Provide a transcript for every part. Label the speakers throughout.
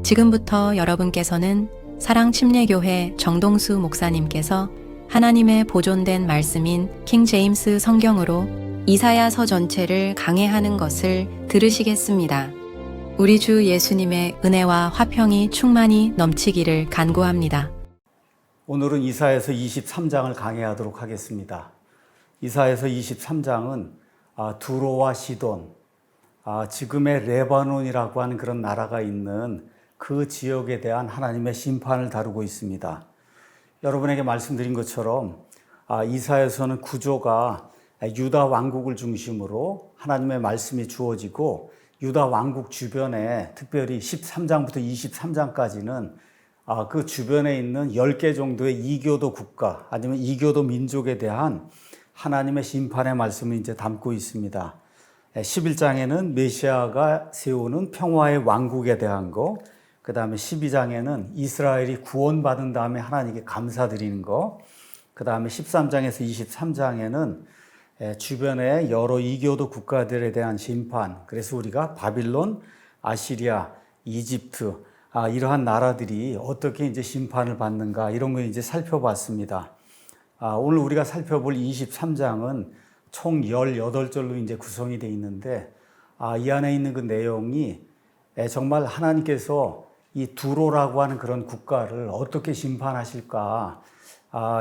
Speaker 1: 지금부터 여러분께서는 사랑침례교회 정동수 목사님께서 하나님의 보존된 말씀인 킹 제임스 성경으로 이사야서 전체를 강해하는 것을 들으시겠습니다. 우리 주 예수님의 은혜와 화평이 충만히 넘치기를 간구합니다.
Speaker 2: 오늘은 이사야서 23장을 강해하도록 하겠습니다. 이사야서 23장은 두로와 시돈, 지금의 레바논이라고 하는 그런 나라가 있는 그 지역에 대한 하나님의 심판을 다루고 있습니다. 여러분에게 말씀드린 것처럼 이사야서는 구조가 유다 왕국을 중심으로 하나님의 말씀이 주어지고 유다 왕국 주변에 특별히 13장부터 23장까지는 그 주변에 있는 10개 정도의 이교도 국가 아니면 이교도 민족에 대한 하나님의 심판의 말씀을 이제 담고 있습니다. 11장에는 메시아가 세우는 평화의 왕국에 대한 거, 그 다음에 12장에는 이스라엘이 구원받은 다음에 하나님께 감사드리는 거, 그 다음에 13장에서 23장에는 주변의 여러 이교도 국가들에 대한 심판, 그래서 우리가 바빌론, 아시리아, 이집트, 이러한 나라들이 어떻게 이제 심판을 받는가, 이런 걸 이제 살펴봤습니다. 오늘 우리가 살펴볼 23장은 총 18절로 이제 구성이 되어 있는데, 이 안에 있는 그 내용이 정말 하나님께서 이 두로라고 하는 그런 국가를 어떻게 심판하실까,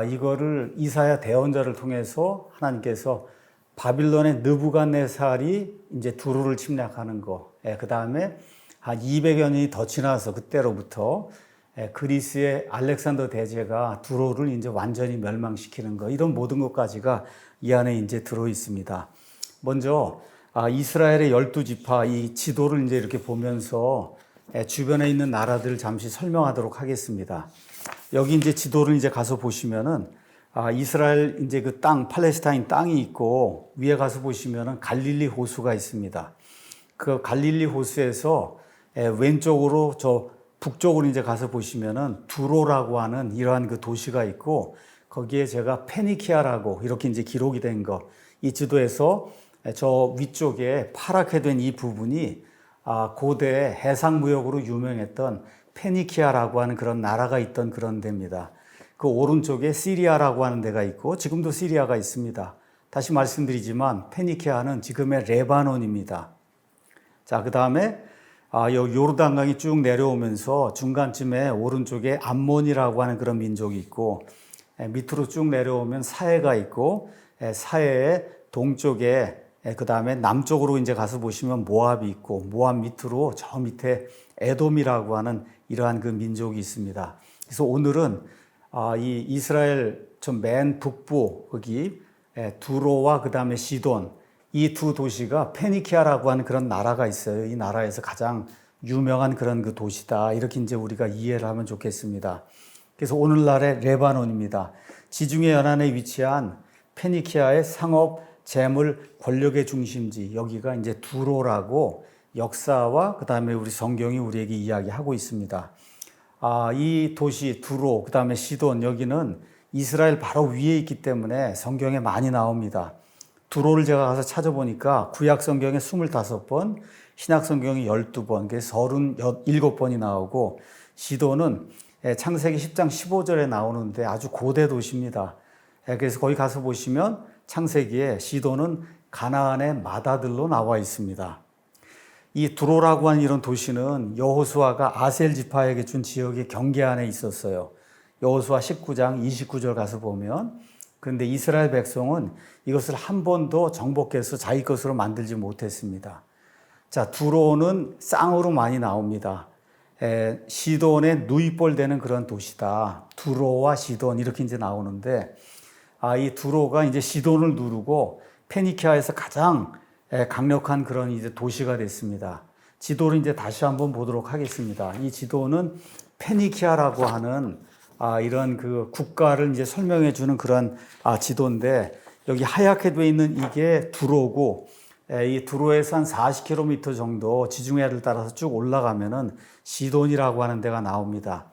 Speaker 2: 이거를 이사야 대언자를 통해서 하나님께서 바빌론의 느부갓네살이 이제 두로를 침략하는 거, 그 다음에 한 200여 년이 더 지나서 그때로부터 그리스의 알렉산더 대제가 두로를 이제 완전히 멸망시키는 거, 이런 모든 것까지가 이 안에 이제 들어 있습니다. 먼저 이스라엘의 12지파 이 지도를 이제 이렇게 보면서 주변에 있는 나라들을 잠시 설명하도록 하겠습니다. 여기 이제 지도를 이제 가서 보시면은 이스라엘 이제 그 땅, 팔레스타인 땅이 있고 위에 가서 보시면은 갈릴리 호수가 있습니다. 그 갈릴리 호수에서 왼쪽으로 저 북쪽으로 이제 가서 보시면은 두로라고 하는 이러한 그 도시가 있고 거기에 제가 페니키아라고 이렇게 이제 기록이 된 거, 이 지도에서 저 위쪽에 파랗게 된 이 부분이 고대 해상무역으로 유명했던 페니키아라고 하는 그런 나라가 있던 그런 데입니다. 그 오른쪽에 시리아라고 하는 데가 있고 지금도 시리아가 있습니다. 다시 말씀드리지만 페니키아는 지금의 레바논입니다. 자, 그 다음에 요르단강이 쭉 내려오면서 중간쯤에 오른쪽에 암몬이라고 하는 그런 민족이 있고 밑으로 쭉 내려오면 사해가 있고 사해의 동쪽에 그 다음에 남쪽으로 이제 가서 보시면 모압이 있고 모압 밑으로 저 밑에 에돔이라고 하는 이러한 그 민족이 있습니다. 그래서 오늘은 이 이스라엘 좀 맨 북부 거기 두로와 그 다음에 시돈, 이 두 도시가 페니키아라고 하는 그런 나라가 있어요. 이 나라에서 가장 유명한 그런 그 도시다, 이렇게 이제 우리가 이해를 하면 좋겠습니다. 그래서 오늘날의 레바논입니다. 지중해 연안에 위치한 페니키아의 상업, 재물, 권력의 중심지, 여기가 이제 두로라고 역사와 그 다음에 우리 성경이 우리에게 이야기하고 있습니다. 이 도시 두로, 그 다음에 시돈, 여기는 이스라엘 바로 위에 있기 때문에 성경에 많이 나옵니다. 두로를 제가 가서 찾아보니까 구약 성경에 25번, 신약 성경에 12번, 그래서 37번이 나오고, 시돈은 창세기 10장 15절에 나오는데 아주 고대 도시입니다. 그래서 거기 가서 보시면 창세기에 시돈은 가나안의 마다들로 나와 있습니다. 이 두로라고 하는 이런 도시는 여호수아가 아셀 지파에게 준 지역의 경계 안에 있었어요. 여호수아 19장 29절 가서 보면, 그런데 이스라엘 백성은 이것을 한 번도 정복해서 자기 것으로 만들지 못했습니다. 자, 두로는 쌍으로 많이 나옵니다. 시돈의 누이볼 되는 그런 도시다. 두로와 시돈 이렇게 이제 나오는데, 이 두로가 이제 시돈을 누르고 페니키아에서 가장 강력한 그런 이제 도시가 됐습니다. 지도를 이제 다시 한번 보도록 하겠습니다. 이 지도는 페니키아라고 하는 이런 그 국가를 이제 설명해 주는 그런 지도인데, 여기 하얗게 되어 있는 이게 두로고, 이 두로에서 한 40km 정도 지중해를 따라서 쭉 올라가면은 시돈이라고 하는 데가 나옵니다.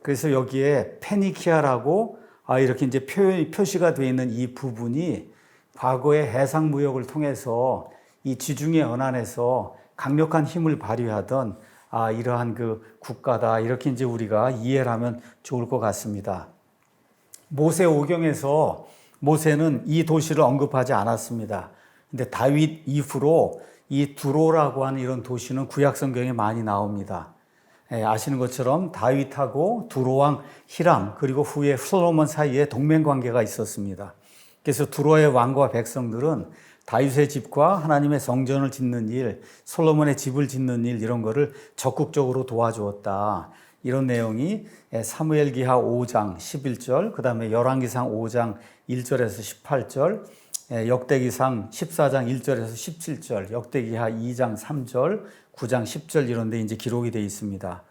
Speaker 2: 그래서 여기에 페니키아라고 이렇게 이제 표시가 되어 있는 이 부분이 과거의 해상 무역을 통해서 이 지중해 연안에서 강력한 힘을 발휘하던 이러한 그 국가다. 이렇게 이제 우리가 이해를 하면 좋을 것 같습니다. 모세 오경에서 모세는 이 도시를 언급하지 않았습니다. 근데 다윗 이후로 이 두로라고 하는 이런 도시는 구약 성경에 많이 나옵니다. 아시는 것처럼 다윗하고 두로왕 히람 그리고 후에 솔로몬 사이에 동맹 관계가 있었습니다. 그래서 두로의 왕과 백성들은 다윗의 집과 하나님의 성전을 짓는 일, 솔로몬의 집을 짓는 일 이런 거를 적극적으로 도와주었다. 이런 내용이 사무엘기하 5장 11절, 그 다음에 열왕기상 5장 1절에서 18절, 역대기상 14장 1절에서 17절, 역대기하 2장 3절, 9장 10절 이런 데 이제 기록이 되어 있습니다.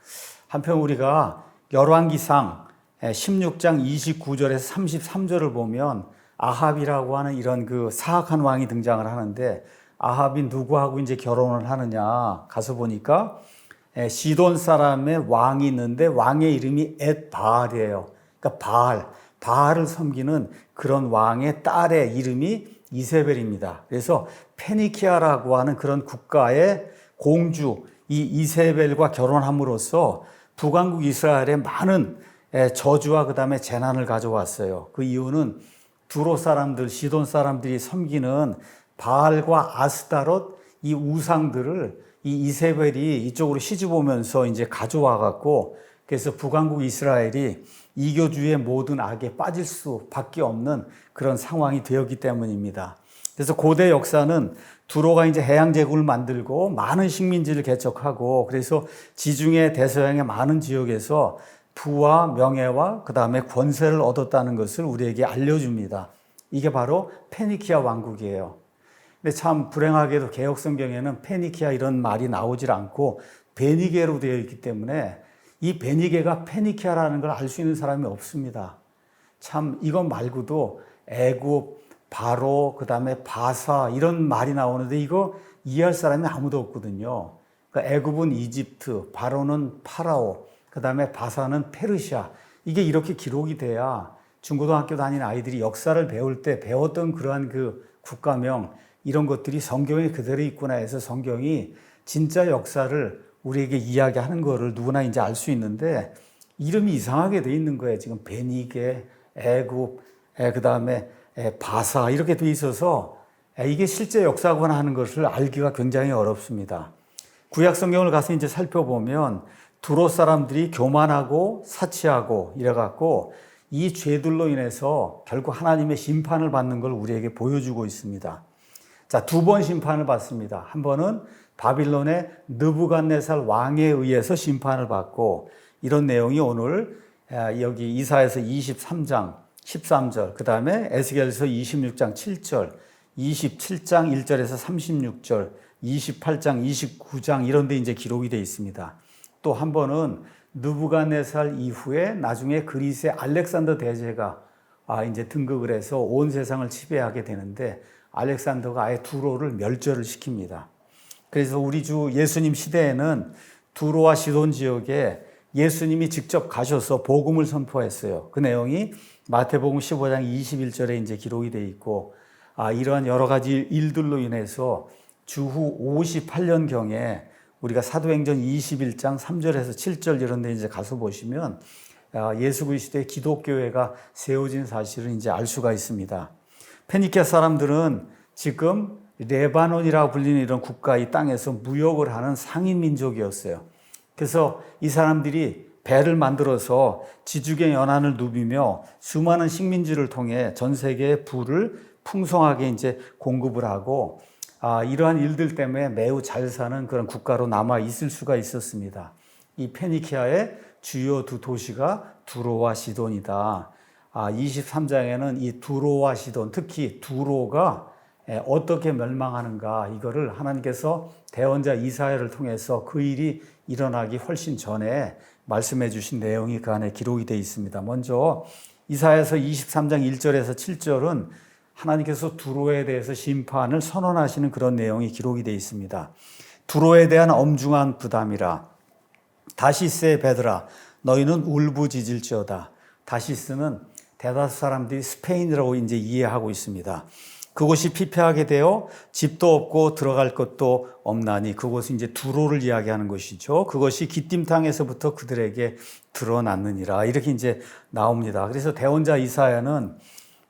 Speaker 2: 한편 우리가 열왕기상 16장 29절에서 33절을 보면 아합이라고 하는 이런 그 사악한 왕이 등장을 하는데 아합이 누구하고 이제 결혼을 하느냐 가서 보니까 시돈 사람의 왕이 있는데 왕의 이름이 엣바알이에요. 그러니까 바알을 섬기는 그런 왕의 딸의 이름이 이세벨입니다. 그래서 페니키아라고 하는 그런 국가의 공주 이 이세벨과 결혼함으로써 북왕국 이스라엘에 많은 저주와 그 다음에 재난을 가져왔어요. 그 이유는 두로 사람들, 시돈 사람들이 섬기는 바알과 아스타롯 이 우상들을 이 이세벨이 이쪽으로 시집 오면서 이제 가져와 갖고 그래서 북왕국 이스라엘이 이교주의 모든 악에 빠질 수밖에 없는 그런 상황이 되었기 때문입니다. 그래서 고대 역사는 두로가 이제 해양 제국을 만들고 많은 식민지를 개척하고 그래서 지중해 대서양의 많은 지역에서 부와 명예와 그 다음에 권세를 얻었다는 것을 우리에게 알려줍니다. 이게 바로 페니키아 왕국이에요. 근데 참 불행하게도 개혁 성경에는 페니키아 이런 말이 나오질 않고 베니게로 되어 있기 때문에 이 베니게가 페니키아라는 걸 알 수 있는 사람이 없습니다. 참 이것 말고도 애굽, 바로, 그 다음에 바사 이런 말이 나오는데 이거 이해할 사람이 아무도 없거든요. 그러니까 애굽은 이집트, 바로는 파라오, 그 다음에 바사는 페르시아. 이게 이렇게 기록이 돼야 중고등학교 다니는 아이들이 역사를 배울 때 배웠던 그러한 그 국가명 이런 것들이 성경에 그대로 있구나 해서 성경이 진짜 역사를 우리에게 이야기하는 거를 누구나 이제 알 수 있는데 이름이 이상하게 돼 있는 거예요. 지금 베니게, 애굽, 그 다음에 바사 이렇게 돼 있어서 이게 실제 역사구나 하는 것을 알기가 굉장히 어렵습니다. 구약 성경을 가서 이제 살펴보면 두로 사람들이 교만하고 사치하고 이래갖고 이 죄들로 인해서 결국 하나님의 심판을 받는 걸 우리에게 보여주고 있습니다. 자, 두 번 심판을 받습니다. 한 번은 바빌론의 느부갓네살 왕에 의해서 심판을 받고 이런 내용이 오늘 여기 이사야서 23장 13절, 그 다음에 에스겔서 26장 7절, 27장 1절에서 36절, 28장 29장 이런 데 이제 기록이 되어 있습니다. 또 한 번은 느부갓네살 이후에 나중에 그리스의 알렉산더 대제가 이제 등극을 해서 온 세상을 지배하게 되는데 알렉산더가 아예 두로를 멸절을 시킵니다. 그래서 우리 주 예수님 시대에는 두로와 시돈 지역에 예수님이 직접 가셔서 복음을 선포했어요. 그 내용이 마태복음 15장 21절에 이제 기록이 되어 있고, 이러한 여러 가지 일들로 인해서 주후 58년경에 우리가 사도행전 21장 3절에서 7절 이런 데 이제 가서 보시면 예수 그리스도의 기독교회가 세워진 사실을 이제 알 수가 있습니다. 페니키아 사람들은 지금 레바논이라고 불리는 이런 국가 이 땅에서 무역을 하는 상인 민족이었어요. 그래서 이 사람들이 배를 만들어서 지중해 연안을 누비며 수많은 식민지를 통해 전 세계에 부를 풍성하게 이제 공급을 하고 이러한 일들 때문에 매우 잘 사는 그런 국가로 남아 있을 수가 있었습니다. 이 페니키아의 주요 두 도시가 두로와 시돈이다. 23장에는 이 두로와 시돈, 특히 두로가 어떻게 멸망하는가 이거를 하나님께서 대언자 이사야를 통해서 그 일이 일어나기 훨씬 전에 말씀해 주신 내용이 그 안에 기록이 되어 있습니다. 먼저 이사야서 23장 1절에서 7절은 하나님께서 두로에 대해서 심판을 선언하시는 그런 내용이 기록이 되어 있습니다. 두로에 대한 엄중한 부담이라 다시스의 배들아 너희는 울부짖을지어다. 다시스는 대다수 사람들이 스페인이라고 이제 이해하고 있습니다. 그곳이 피폐하게 되어 집도 없고 들어갈 것도 없나니, 그곳은 이제 두로를 이야기하는 것이죠. 그것이 기띔탕에서부터 그들에게 드러났느니라. 이렇게 이제 나옵니다. 그래서 대언자 이사야는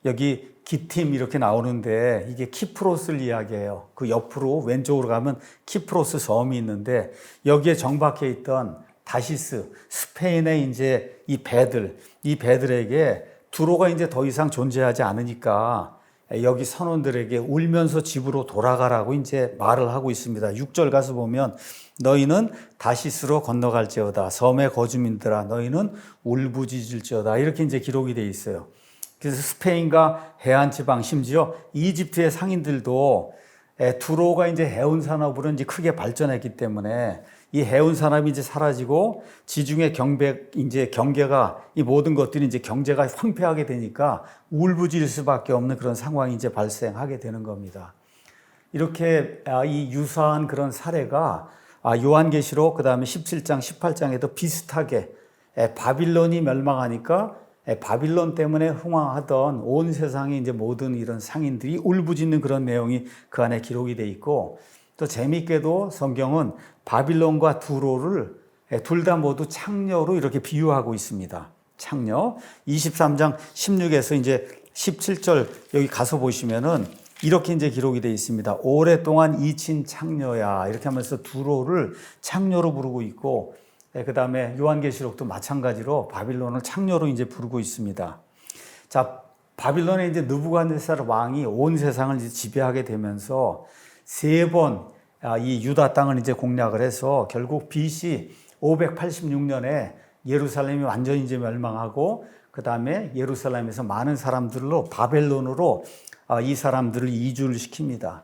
Speaker 2: 여기 기띔 이렇게 나오는데 이게 키프로스를 이야기해요. 그 옆으로 왼쪽으로 가면 키프로스 섬이 있는데 여기에 정박해 있던 다시스, 스페인의 이제 이 배들에게 두로가 이제 더 이상 존재하지 않으니까 여기 선원들에게 울면서 집으로 돌아가라고 이제 말을 하고 있습니다. 6절 가서 보면 너희는 다시스로 건너갈지어다. 섬의 거주민들아 너희는 울부짖을지어다. 이렇게 이제 기록이 되어 있어요. 그래서 스페인과 해안 지방, 심지어 이집트의 상인들도 두로가 이제 해운 산업으로 이제 크게 발전했기 때문에 이 해운 산업이 이제 사라지고 지중해 경계가 이 모든 것들이 이제 경제가 황폐하게 되니까 울부짖을 수밖에 없는 그런 상황이 이제 발생하게 되는 겁니다. 이렇게 이 유사한 그런 사례가 요한계시록 그다음에 17장, 18장에도 비슷하게 바빌론이 멸망하니까 바빌론 때문에 흥황하던 온 세상의 이제 모든 이런 상인들이 울부짖는 그런 내용이 그 안에 기록이 돼 있고, 또 재미있게도 성경은 바빌론과 두로를 둘 다 모두 창녀로 이렇게 비유하고 있습니다. 창녀. 23장 16에서 이제 17절 여기 가서 보시면은 이렇게 이제 기록이 되어 있습니다. 오랫동안 잊힌 창녀야. 이렇게 하면서 두로를 창녀로 부르고 있고, 그 다음에 요한계시록도 마찬가지로 바빌론을 창녀로 이제 부르고 있습니다. 자, 바빌론의 이제 느부갓네살 왕이 온 세상을 이제 지배하게 되면서 세 번 이 유다 땅을 이제 공략을 해서 결국 BC 586년에 예루살렘이 완전히 이제 멸망하고, 그 다음에 예루살렘에서 많은 사람들로 바벨론으로 이 사람들을 이주를 시킵니다.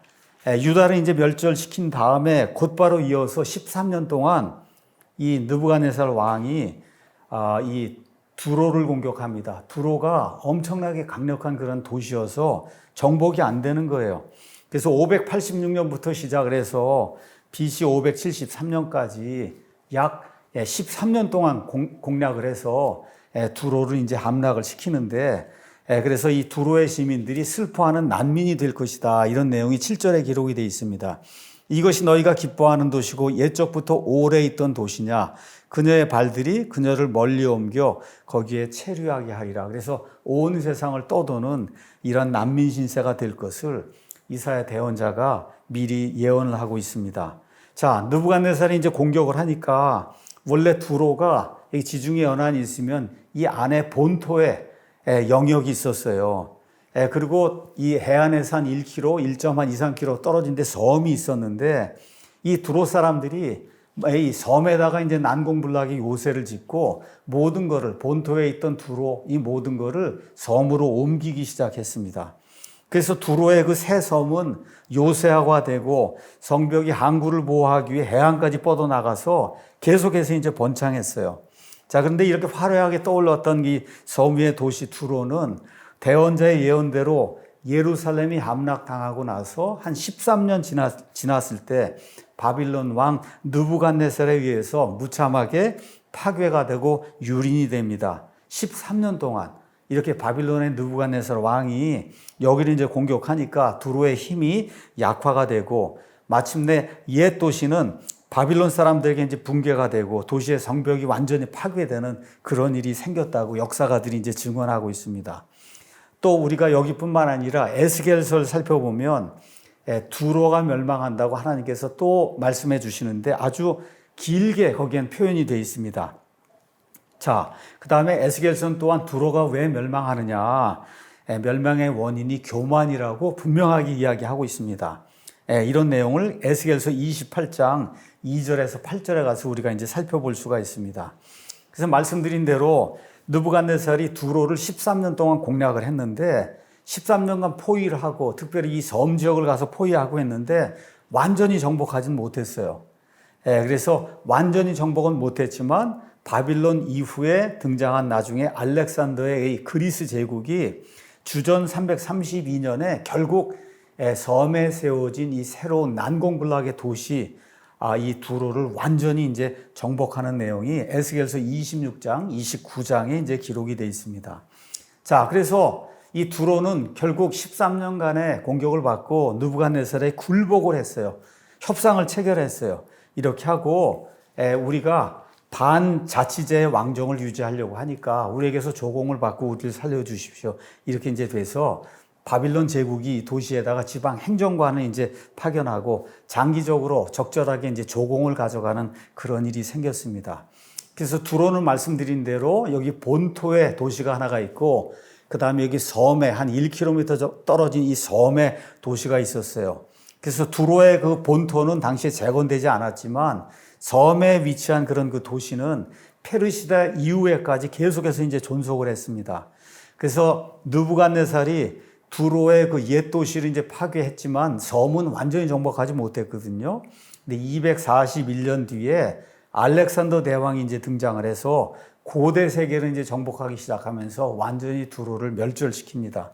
Speaker 2: 유다를 이제 멸절시킨 다음에 곧바로 이어서 13년 동안 이 느부갓네살 왕이 이 두로를 공격합니다. 두로가 엄청나게 강력한 그런 도시여서 정복이 안 되는 거예요. 그래서 586년부터 시작을 해서 BC 573년까지 약 13년 동안 공략을 해서 두로를 이제 함락을 시키는데, 그래서 이 두로의 시민들이 슬퍼하는 난민이 될 것이다. 이런 내용이 7절에 기록이 되어 있습니다. 이것이 너희가 기뻐하는 도시고 옛적부터 오래 있던 도시냐. 그녀의 발들이 그녀를 멀리 옮겨 거기에 체류하게 하리라. 그래서 온 세상을 떠도는 이런 난민 신세가 될 것을 이사야 대언자가 미리 예언을 하고 있습니다. 자, 느부갓네살이 이제 공격을 하니까 원래 두로가 지중해 연안이 있으면 이 안에 본토에 영역이 있었어요. 그리고 이 해안에서 한 1km, 1.23km 떨어진 데 섬이 있었는데, 이 두로 사람들이 이 섬에다가 이제 난공불락의 요새를 짓고 모든 거를, 본토에 있던 두로 이 모든 거를 섬으로 옮기기 시작했습니다. 그래서 두로의 그 새 섬은 요새화되고 성벽이 항구를 보호하기 위해 해안까지 뻗어나가서 계속해서 이제 번창했어요. 자, 그런데 이렇게 화려하게 떠올랐던 이 섬 위의 도시 두로는 대언자의 예언대로 예루살렘이 함락당하고 나서 한 13년 지났을 때 바빌론 왕 느부갓네살에 의해서 무참하게 파괴가 되고 유린이 됩니다. 13년 동안 이렇게 바빌론의 느부갓네살 왕이 여기를 이제 공격하니까 두로의 힘이 약화가 되고, 마침내 옛 도시는 바빌론 사람들에게 이제 붕괴가 되고 도시의 성벽이 완전히 파괴되는 그런 일이 생겼다고 역사가들이 이제 증언하고 있습니다. 또 우리가 여기뿐만 아니라 에스겔서를 살펴보면 두로가 멸망한다고 하나님께서 또 말씀해 주시는데 아주 길게 거기엔 표현이 되어 있습니다. 자, 그 다음에 에스겔서는 또한 두로가 왜 멸망하느냐, 멸망의 원인이 교만이라고 분명하게 이야기하고 있습니다. 이런 내용을 에스겔서 28장 2절에서 8절에 가서 우리가 이제 살펴볼 수가 있습니다. 그래서 말씀드린 대로 느부갓네살이 두로를 13년 동안 공략을 했는데 13년간 포위를 하고, 특별히 이 섬 지역을 가서 포위하고 했는데 완전히 정복하지는 못했어요. 그래서 완전히 정복은 못했지만 바빌론 이후에 등장한 나중에 알렉산더의 그리스 제국이 주전 332년에 결국 섬에 세워진 이 새로운 난공불락의 도시 이 두로를 완전히 이제 정복하는 내용이 에스겔서 26장, 29장에 이제 기록이 되어 있습니다. 자, 그래서 이 두로는 결국 13년간의 공격을 받고 느부갓네살에 굴복을 했어요. 협상을 체결했어요. 이렇게 하고 우리가 반자치제의 왕정을 유지하려고 하니까 우리에게서 조공을 받고 우리를 살려주십시오. 이렇게 이제 돼서 바빌론 제국이 도시에다가 지방 행정관을 이제 파견하고 장기적으로 적절하게 이제 조공을 가져가는 그런 일이 생겼습니다. 그래서 두로는 말씀드린 대로 여기 본토에 도시가 하나가 있고 그 다음에 여기 섬에 한 1km 떨어진 이 섬에 도시가 있었어요. 그래서 두로의 그 본토는 당시에 재건되지 않았지만 섬에 위치한 그런 그 도시는 페르시다 이후에까지 계속해서 이제 존속을 했습니다. 그래서 느부갓네살이 두로의 그 옛 도시를 이제 파괴했지만 섬은 완전히 정복하지 못했거든요. 근데 241년 뒤에 알렉산더 대왕이 이제 등장을 해서 고대 세계를 이제 정복하기 시작하면서 완전히 두로를 멸절시킵니다.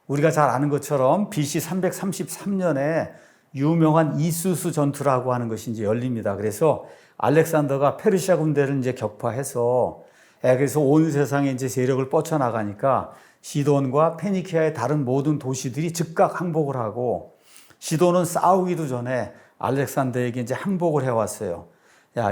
Speaker 2: 우리가 잘 아는 것처럼 BC 333년에 유명한 이수스 전투라고 하는 것이 이제 열립니다. 그래서 알렉산더가 페르시아 군대를 이제 격파해서 그래서 온 세상에 이제 세력을 뻗쳐나가니까 시돈과 페니키아의 다른 모든 도시들이 즉각 항복을 하고 시돈은 싸우기도 전에 알렉산더에게 이제 항복을 해왔어요.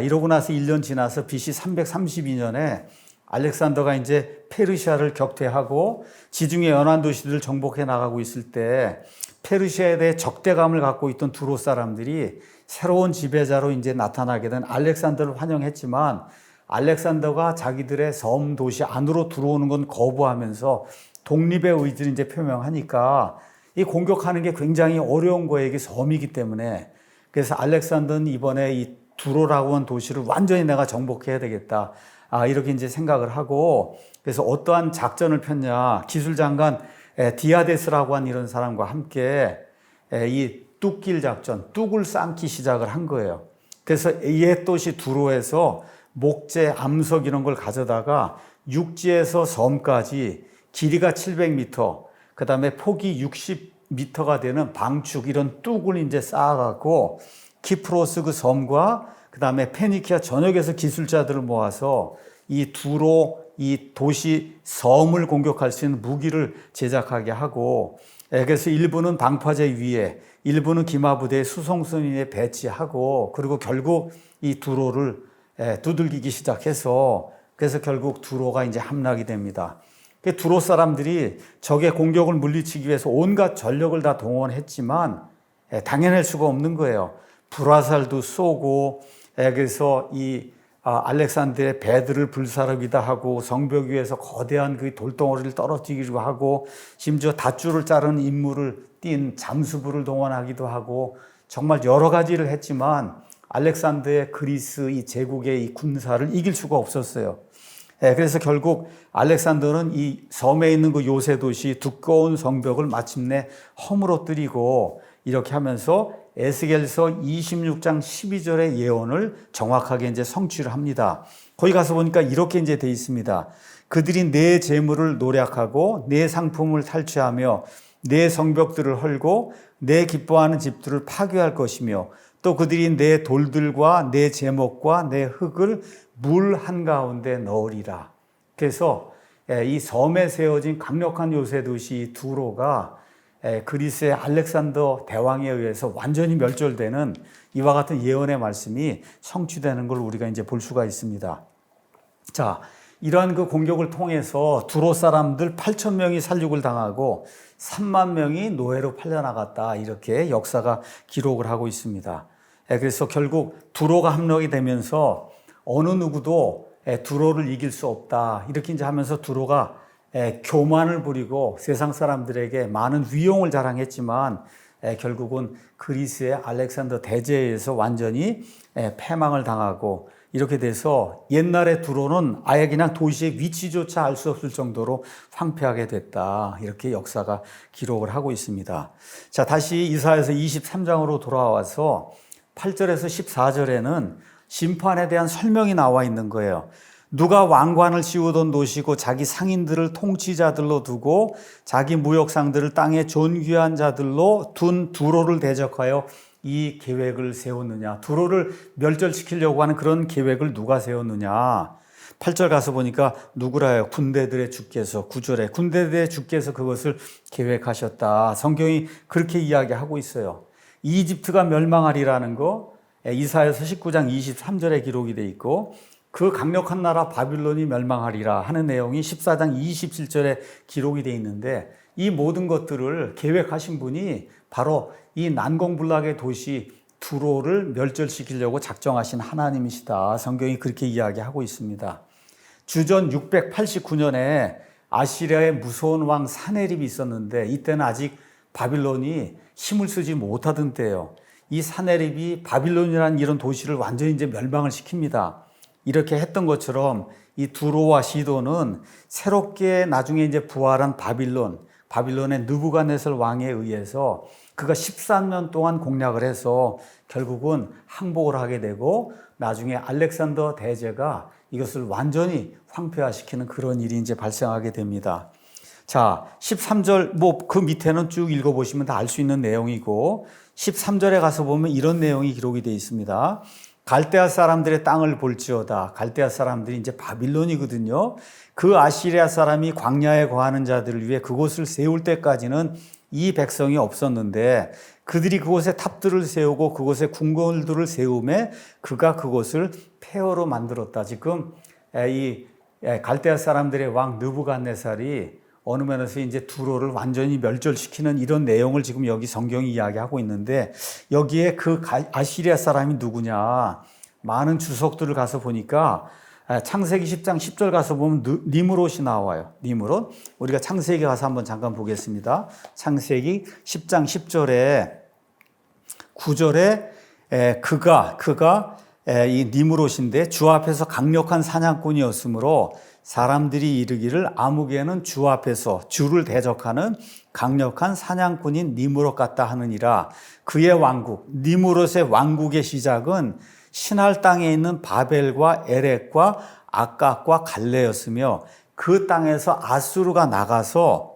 Speaker 2: 이러고 나서 1년 지나서 BC 332년에 알렉산더가 이제 페르시아를 격퇴하고 지중해 연안 도시들을 정복해 나가고 있을 때 페르시아에 대해 적대감을 갖고 있던 두로 사람들이 새로운 지배자로 이제 나타나게 된 알렉산더를 환영했지만 알렉산더가 자기들의 섬 도시 안으로 들어오는 건 거부하면서 독립의 의지를 이제 표명하니까 이 공격하는 게 굉장히 어려운 거예요. 이게 섬이기 때문에. 그래서 알렉산더는 이번에 이 두로라고 하는 도시를 완전히 내가 정복해야 되겠다. 이렇게 이제 생각을 하고 그래서 어떠한 작전을 폈냐. 기술장관 디아데스라고 하는 이런 사람과 함께 이 뚝길 작전, 뚝을 쌓기 시작을 한 거예요. 그래서 옛 도시 두로에서 목재, 암석 이런 걸 가져다가 육지에서 섬까지 길이가 700m, 그 다음에 폭이 60m가 되는 방축 이런 뚝을 이제 쌓아갖고 키프로스 그 섬과 그 다음에 페니키아 전역에서 기술자들을 모아서 이 두로 이 도시 섬을 공격할 수 있는 무기를 제작하게 하고 그래서 일부는 방파제 위에 일부는 기마부대에 수송선위에 배치하고 그리고 결국 이 두로를 두들기기 시작해서 그래서 결국 두로가 이제 함락이 됩니다. 두로 사람들이 적의 공격을 물리치기 위해서 온갖 전력을 다 동원했지만 당해낼 수가 없는 거예요. 불화살도 쏘고 그래서 이 알렉산더의 배들을 불사르기도 하고 성벽 위에서 거대한 그 돌덩어리를 떨어뜨리기도 하고 심지어 닷줄을 자르는 임무를 띈 잠수부를 동원하기도 하고 정말 여러 가지를 했지만 알렉산더의 그리스 이 제국의 이 군사를 이길 수가 없었어요. 그래서 결국 알렉산더는 이 섬에 있는 그 요새 도시 두꺼운 성벽을 마침내 허물어뜨리고 이렇게 하면서 에스겔서 26장 12절의 예언을 정확하게 이제 성취를 합니다. 거기 가서 보니까 이렇게 이제 돼 있습니다. 그들이 내 재물을 노략하고 내 상품을 탈취하며 내 성벽들을 헐고 내 기뻐하는 집들을 파괴할 것이며 또 그들이 내 돌들과 내 제목과 내 흙을 물 한가운데 넣으리라. 그래서 이 섬에 세워진 강력한 요새 도시 두로가 그리스의 알렉산더 대왕에 의해서 완전히 멸절되는 이와 같은 예언의 말씀이 성취되는 걸 우리가 이제 볼 수가 있습니다. 자, 이러한 그 공격을 통해서 두로 사람들 8,000명이 살육을 당하고 3만 명이 노예로 팔려나갔다. 이렇게 역사가 기록을 하고 있습니다. 그래서 결국 두로가 함락이 되면서 어느 누구도 두로를 이길 수 없다. 이렇게 이제 하면서 두로가 교만을 부리고 세상 사람들에게 많은 위용을 자랑했지만 결국은 그리스의 알렉산더 대제에 의해서 완전히 패망을 당하고 이렇게 돼서 옛날의 두로는 아예 그냥 도시의 위치조차 알 수 없을 정도로 황폐하게 됐다. 이렇게 역사가 기록을 하고 있습니다. 자, 다시 이사야서 23장으로 돌아와서 8절에서 14절에는 심판에 대한 설명이 나와 있는 거예요. 누가 왕관을 씌우던 도시고 자기 상인들을 통치자들로 두고 자기 무역상들을 땅의 존귀한 자들로 둔 두로를 대적하여 이 계획을 세웠느냐. 두로를 멸절시키려고 하는 그런 계획을 누가 세웠느냐. 8절 가서 보니까 누구라요? 군대들의 주께서. 9절에 군대들의 주께서 그것을 계획하셨다. 성경이 그렇게 이야기하고 있어요. 이집트가 멸망하리라는 거 이사야서 19장 23절에 기록이 돼 있고, 그 강력한 나라 바빌론이 멸망하리라 하는 내용이 14장 27절에 기록이 돼 있는데, 이 모든 것들을 계획하신 분이 바로 이 난공불락의 도시 두로를 멸절시키려고 작정하신 하나님이시다. 성경이 그렇게 이야기하고 있습니다. 주전 689년에 아시리아의 무서운 왕 사네립이 있었는데, 이때는 아직 바빌론이 힘을 쓰지 못하던 때예요. 이 사네립이 바빌론이라는 이런 도시를 완전히 이제 멸망을 시킵니다. 이렇게 했던 것처럼 이 두로와 시돈은 새롭게 나중에 이제 부활한 바빌론의 느부갓네살 왕에 의해서 그가 13년 동안 공략을 해서 결국은 항복을 하게 되고, 나중에 알렉산더 대제가 이것을 완전히 황폐화시키는 그런 일이 이제 발생하게 됩니다. 자, 13절 그 밑에는 쭉 읽어보시면 다 알 수 있는 내용이고, 13절에 가서 보면 이런 내용이 기록이 되어 있습니다. 갈대아 사람들의 땅을 볼지어다. 갈대아 사람들이 이제 바빌론이거든요. 그 아시리아 사람이 광야에 거하는 자들을 위해 그곳을 세울 때까지는 이 백성이 없었는데, 그들이 그곳에 탑들을 세우고 그곳에 궁궐들을 세우매 그가 그곳을 폐허로 만들었다. 지금 이 갈대아 사람들의 왕 느부갓네살이 어느 면에서 이제 두로를 완전히 멸절시키는 이런 내용을 지금 여기 성경이 이야기하고 있는데, 여기에 그 아시리아 사람이 누구냐? 많은 주석들을 가서 보니까 창세기 10장 10절 가서 보면 니므롯이 나와요. 니므롯. 우리가 창세기 가서 한번 잠깐 보겠습니다. 창세기 10장 10절에 9절에 그가 이 니므롯인데 주 앞에서 강력한 사냥꾼이었으므로 사람들이 이르기를 아무개는 주 앞에서 주를 대적하는 강력한 사냥꾼인 니므롯 같다 하느니라. 그의 왕국, 니므롯의 왕국의 시작은 신할 땅에 있는 바벨과 에렉과 아깝과 갈레였으며, 그 땅에서 아수르가 나가서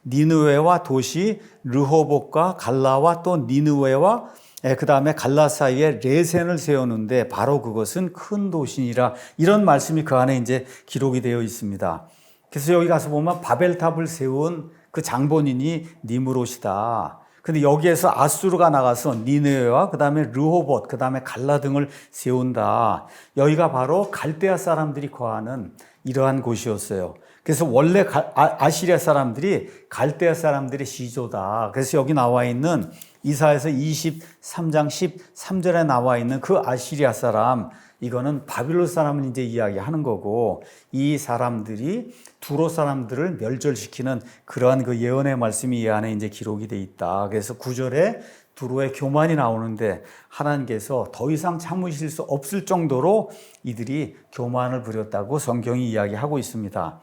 Speaker 2: 니느웨와 도시 르호봇과 갈라와 또 니느웨와 그 다음에 갈라 사이에 레센을 세우는데 바로 그것은 큰 도시니라. 이런 말씀이 그 안에 이제 기록이 되어 있습니다. 그래서 여기 가서 보면 바벨탑을 세운 그 장본인이 니므롯이다. 근데 여기에서 아수르가 나가서 니느웨와 그 다음에 르호봇, 그 다음에 갈라 등을 세운다. 여기가 바로 갈대아 사람들이 거하는 이러한 곳이었어요. 그래서 원래 아시리아 사람들이 갈대아 사람들의 시조다. 그래서 여기 나와 있는 이사야서 23장 13절에 나와 있는 그 아시리아 사람, 이거는 바빌론 사람을 이제 이야기하는 거고, 이 사람들이 두로 사람들을 멸절시키는 그러한 그 예언의 말씀이 이 안에 이제 기록이 돼 있다. 그래서 9절에 두로의 교만이 나오는데, 하나님께서 더 이상 참으실 수 없을 정도로 이들이 교만을 부렸다고 성경이 이야기하고 있습니다.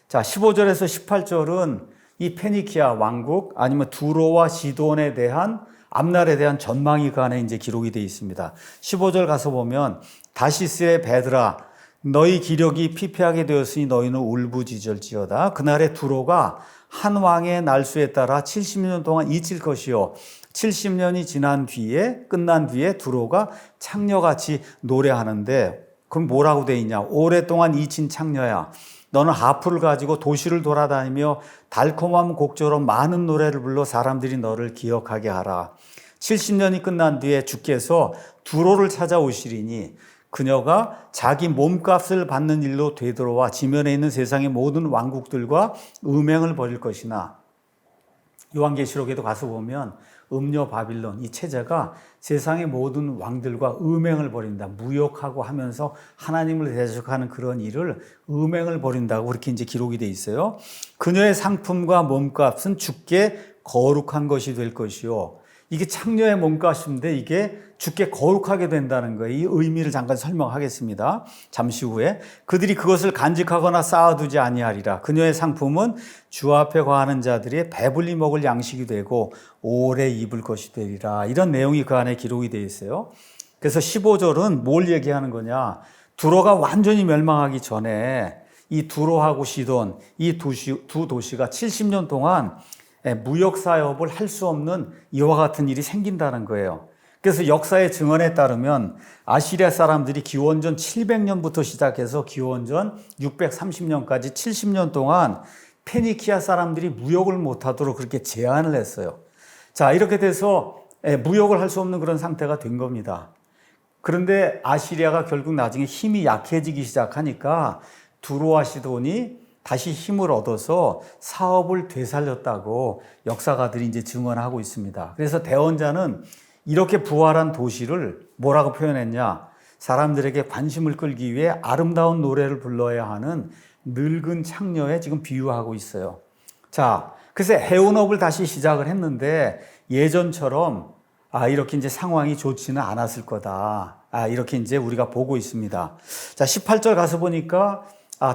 Speaker 2: 자, 15절에서 18절은 이 페니키아 왕국 아니면 두로와 시돈에 대한 앞날에 대한 전망이 그 안에 이제 기록이 되어 있습니다. 15절 가서 보면 다시스의 베드라, 너희 기력이 피폐하게 되었으니 너희는 울부짖을지어다. 그날의 두로가 한 왕의 날수에 따라 70년 동안 잊힐 것이요 70년이 끝난 뒤에 두로가 창녀같이 노래하는데, 그럼 뭐라고 돼 있냐? 오랫동안 잊힌 창녀야, 너는 하프를 가지고 도시를 돌아다니며 달콤한 곡조로 많은 노래를 불러 사람들이 너를 기억하게 하라. 70년이 끝난 뒤에 주께서 두로를 찾아오시리니 그녀가 자기 몸값을 받는 일로 되돌아와 지면에 있는 세상의 모든 왕국들과 음행을 벌일 것이나, 요한계시록에도 가서 보면 음녀 바빌론, 이 체제가 세상의 모든 왕들과 음행을 벌인다. 무욕하고 하면서 하나님을 대적하는 그런 일을 음행을 벌인다고 그렇게 이제 기록이 돼 있어요. 그녀의 상품과 몸값은 주께 거룩한 것이 될 것이요. 이게 창녀의 몸값인데 이게 주께 거룩하게 된다는 거예요. 이 의미를 잠깐 설명하겠습니다. 잠시 후에. 그들이 그것을 간직하거나 쌓아두지 아니하리라. 그녀의 상품은 주 앞에 거하는 자들이 배불리 먹을 양식이 되고 오래 입을 것이 되리라. 이런 내용이 그 안에 기록이 되어 있어요. 그래서 15절은 뭘 얘기하는 거냐? 두로가 완전히 멸망하기 전에 이 두로하고 시돈, 이 두 도시가 70년 동안 무역 사업을 할 수 없는 이와 같은 일이 생긴다는 거예요. 그래서 역사의 증언에 따르면 아시리아 사람들이 기원전 700년부터 시작해서 기원전 630년까지 70년 동안 페니키아 사람들이 무역을 못하도록 그렇게 제한을 했어요. 자, 이렇게 돼서 무역을 할 수 없는 그런 상태가 된 겁니다. 그런데 아시리아가 결국 나중에 힘이 약해지기 시작하니까 두로와 시돈이 다시 힘을 얻어서 사업을 되살렸다고 역사가들이 이제 증언하고 있습니다. 그래서 대원자는 이렇게 부활한 도시를 뭐라고 표현했냐? 사람들에게 관심을 끌기 위해 아름다운 노래를 불러야 하는 늙은 창녀에 지금 비유하고 있어요. 자, 그래서 해운업을 다시 시작을 했는데 예전처럼 이렇게 이제 상황이 좋지는 않았을 거다. 이렇게 이제 우리가 보고 있습니다. 자, 18절 가서 보니까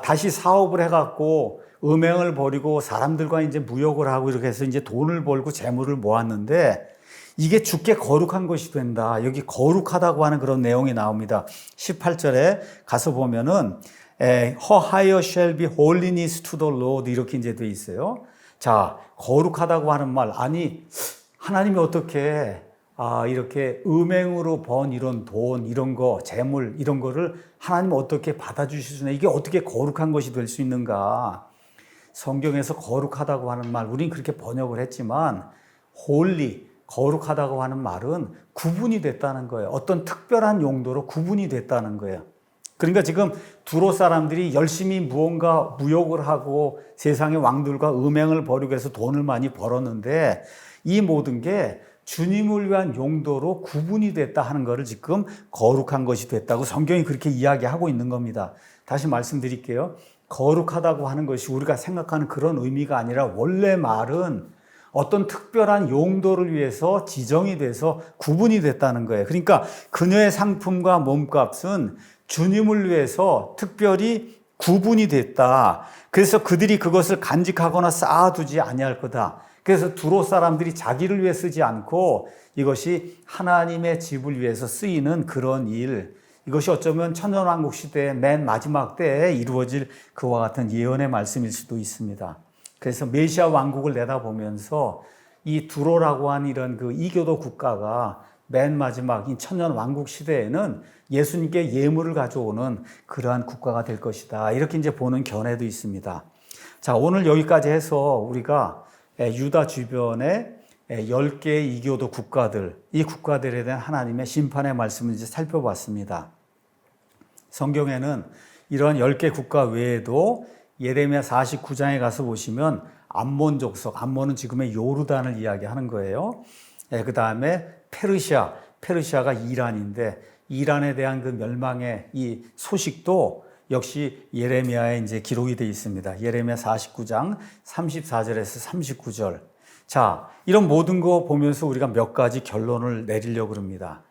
Speaker 2: 다시 사업을 해갖고 음행을 벌이고 사람들과 이제 무역을 하고 이렇게 해서 이제 돈을 벌고 재물을 모았는데 이게 주께 거룩한 것이 된다. 여기 거룩하다고 하는 그런 내용이 나옵니다. 18절에 가서 보면은 Her higher shall be holiness to the Lord 이렇게 이제 돼 있어요. 자, 거룩하다고 하는 말 아니 하나님이 어떻게 이렇게 음행으로 번 이런 돈, 이런 거, 재물, 이런 거를 하나님 어떻게 받아주실 수 있나? 이게 어떻게 거룩한 것이 될 수 있는가? 성경에서 거룩하다고 하는 말, 우린 그렇게 번역을 했지만, holy, 거룩하다고 하는 말은 구분이 됐다는 거예요. 어떤 특별한 용도로 구분이 됐다는 거예요. 그러니까 지금 두로 사람들이 열심히 무언가 무역을 하고 세상의 왕들과 음행을 벌이고 해서 돈을 많이 벌었는데 이 모든 게 주님을 위한 용도로 구분이 됐다 하는 것을 지금 거룩한 것이 됐다고 성경이 그렇게 이야기하고 있는 겁니다. 다시 말씀드릴게요. 거룩하다고 하는 것이 우리가 생각하는 그런 의미가 아니라 원래 말은 어떤 특별한 용도를 위해서 지정이 돼서 구분이 됐다는 거예요. 그러니까 그녀의 상품과 몸값은 주님을 위해서 특별히 구분이 됐다. 그래서 그들이 그것을 간직하거나 쌓아두지 아니할 거다. 그래서 두로 사람들이 자기를 위해 쓰지 않고 이것이 하나님의 집을 위해서 쓰이는 그런 일, 이것이 어쩌면 천년왕국 시대의 맨 마지막 때에 이루어질 그와 같은 예언의 말씀일 수도 있습니다. 그래서 메시아 왕국을 내다보면서 이 두로라고 하는 이런 그 이교도 국가가 맨 마지막 이 천년왕국 시대에는 예수님께 예물을 가져오는 그러한 국가가 될 것이다. 이렇게 이제 보는 견해도 있습니다. 자, 오늘 여기까지 해서 우리가 유다 주변의 10개의 이교도 국가들, 이 국가들에 대한 하나님의 심판의 말씀을 이제 살펴봤습니다. 성경에는 이런 10개 국가 외에도 예레미야 49장에 가서 보시면 암몬 족속, 암몬은 지금의 요르단을 이야기하는 거예요. 그 다음에 페르시아가 이란인데 이란에 대한 그 멸망의 이 소식도 역시 예레미야에 이제 기록이 되어 있습니다. 예레미야 49장 34절에서 39절. 자, 이런 모든 거 보면서 우리가 몇 가지 결론을 내리려고 합니다.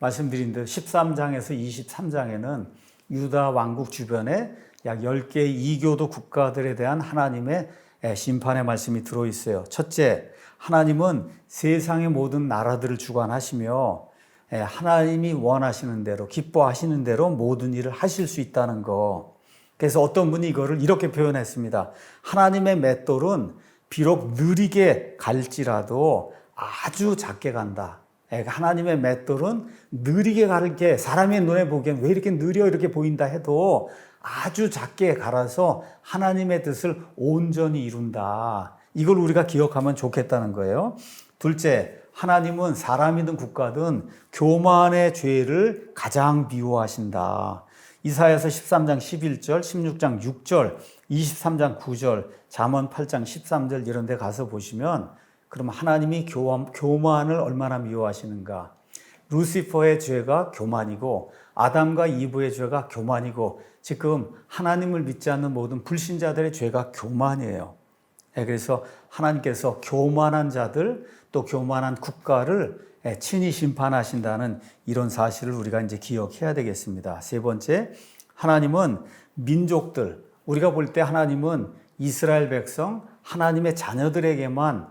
Speaker 2: 말씀드린 대로 13장에서 23장에는 유다 왕국 주변에 약 10개의 이교도 국가들에 대한 하나님의 심판의 말씀이 들어있어요. 첫째, 하나님은 세상의 모든 나라들을 주관하시며 하나님이 원하시는 대로, 기뻐하시는 대로 모든 일을 하실 수 있다는 거. 그래서 어떤 분이 이거를 이렇게 표현했습니다. 하나님의 맷돌은 비록 느리게 갈지라도 아주 작게 간다. 하나님의 맷돌은 느리게 갈게 사람의 눈에 보기엔 왜 이렇게 느려 이렇게 보인다 해도 아주 작게 갈아서 하나님의 뜻을 온전히 이룬다. 이걸 우리가 기억하면 좋겠다는 거예요. 둘째, 하나님은 사람이든 국가든 교만의 죄를 가장 미워하신다. 이사야서 13장 11절, 16장 6절, 23장 9절, 잠언 8장 13절 이런 데 가서 보시면 그럼 하나님이 교만을 얼마나 미워하시는가. 루시퍼의 죄가 교만이고 아담과 이브의 죄가 교만이고 지금 하나님을 믿지 않는 모든 불신자들의 죄가 교만이에요. 그래서 하나님께서 교만한 자들 또 교만한 국가를 친히 심판하신다는 이런 사실을 우리가 이제 기억해야 되겠습니다. 세 번째, 하나님은 민족들, 우리가 볼 때 하나님은 이스라엘 백성, 하나님의 자녀들에게만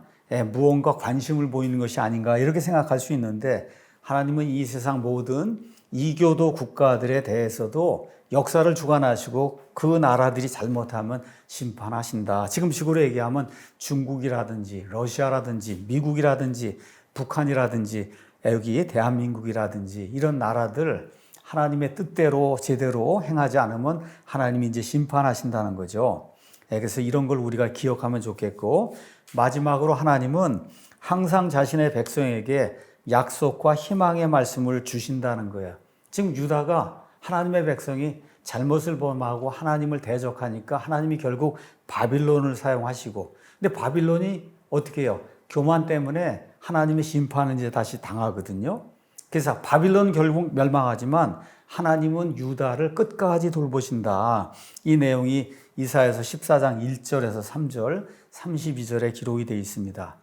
Speaker 2: 무언가 관심을 보이는 것이 아닌가 이렇게 생각할 수 있는데 하나님은 이 세상 모든 이교도 국가들에 대해서도 역사를 주관하시고 그 나라들이 잘못하면 심판하신다. 지금식으로 얘기하면 중국이라든지 러시아라든지 미국이라든지 북한이라든지 여기 대한민국이라든지 이런 나라들 하나님의 뜻대로 제대로 행하지 않으면 하나님이 이제 심판하신다는 거죠. 그래서 이런 걸 우리가 기억하면 좋겠고, 마지막으로 하나님은 항상 자신의 백성에게 약속과 희망의 말씀을 주신다는 거예요. 지금 유다가 하나님의 백성이 잘못을 범하고 하나님을 대적하니까 하나님이 결국 바빌론을 사용하시고, 근데 바빌론이 어떻게 해요? 교만 때문에 하나님의 심판을 이제 다시 당하거든요. 그래서 바빌론 결국 멸망하지만 하나님은 유다를 끝까지 돌보신다. 이 내용이 이사야서 14장 1절에서 3절, 32절에 기록이 되어 있습니다.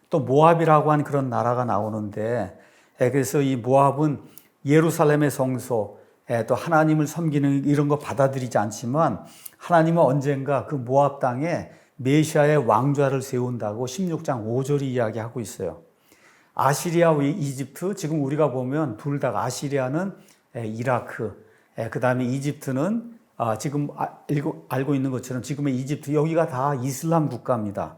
Speaker 2: 또 모압이라고 하는 그런 나라가 나오는데, 그래서 이 모압은 예루살렘의 성소, 또 하나님을 섬기는 이런 거 받아들이지 않지만 하나님은 언젠가 그 모압 땅에 메시아의 왕좌를 세운다고 16장 5절이 이야기하고 있어요. 아시리아와 이집트, 지금 우리가 보면 둘 다 아시리아는 이라크, 그 다음에 이집트는 지금 알고 있는 것처럼 지금의 이집트, 여기가 다 이슬람 국가입니다.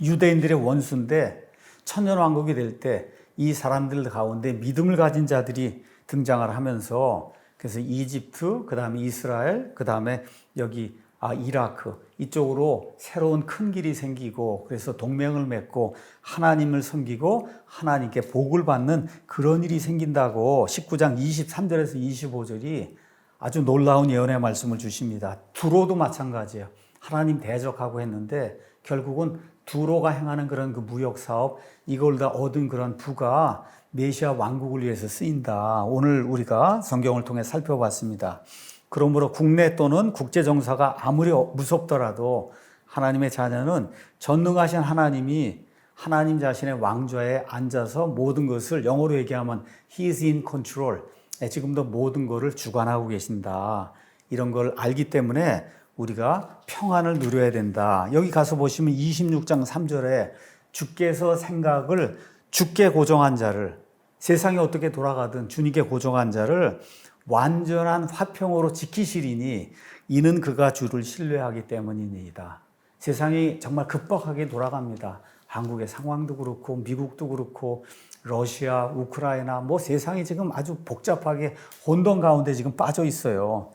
Speaker 2: 유대인들의 원수인데 천년왕국이 될 때 이 사람들 가운데 믿음을 가진 자들이 등장을 하면서, 그래서 이집트, 그 다음에 이스라엘, 그 다음에 여기 이라크 이쪽으로 새로운 큰 길이 생기고, 그래서 동맹을 맺고 하나님을 섬기고 하나님께 복을 받는 그런 일이 생긴다고 19장 23절에서 25절이 아주 놀라운 예언의 말씀을 주십니다. 두로도 마찬가지예요. 하나님 대적하고 했는데 결국은 두로가 행하는 그런 그 무역 사업, 이걸 다 얻은 그런 부가 메시아 왕국을 위해서 쓰인다. 오늘 우리가 성경을 통해 살펴봤습니다. 그러므로 국내 또는 국제 정사가 아무리 무섭더라도 하나님의 자녀는 전능하신 하나님이 하나님 자신의 왕좌에 앉아서 모든 것을, 영어로 얘기하면 He is in control, 지금도 모든 것을 주관하고 계신다. 이런 걸 알기 때문에 우리가 평안을 누려야 된다. 여기 가서 보시면 26장 3절에 주께서 생각을 주께 고정한 자를, 세상이 어떻게 돌아가든 주님께 고정한 자를 완전한 화평으로 지키시리니 이는 그가 주를 신뢰하기 때문이니이다. 세상이 정말 급박하게 돌아갑니다. 한국의 상황도 그렇고 미국도 그렇고 러시아, 우크라이나, 뭐 세상이 지금 아주 복잡하게 혼돈 가운데 지금 빠져 있어요.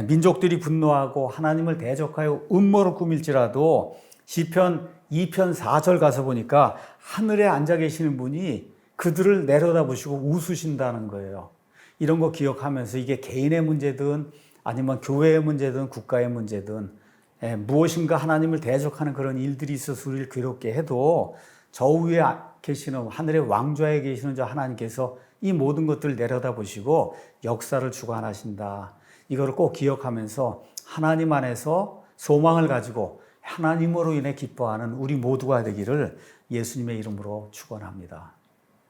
Speaker 2: 민족들이 분노하고 하나님을 대적하여 음모를 꾸밀지라도 시편 2편 4절 가서 보니까 하늘에 앉아 계시는 분이 그들을 내려다보시고 웃으신다는 거예요. 이런 거 기억하면서 이게 개인의 문제든 아니면 교회의 문제든 국가의 문제든 무엇인가 하나님을 대적하는 그런 일들이 있어서 우리를 괴롭게 해도 저 위에 계시는 하늘의 왕좌에 계시는 저 하나님께서 이 모든 것들을 내려다보시고 역사를 주관하신다. 이거를 꼭 기억하면서 하나님 안에서 소망을 가지고 하나님으로 인해 기뻐하는 우리 모두가 되기를 예수님의 이름으로 축원합니다.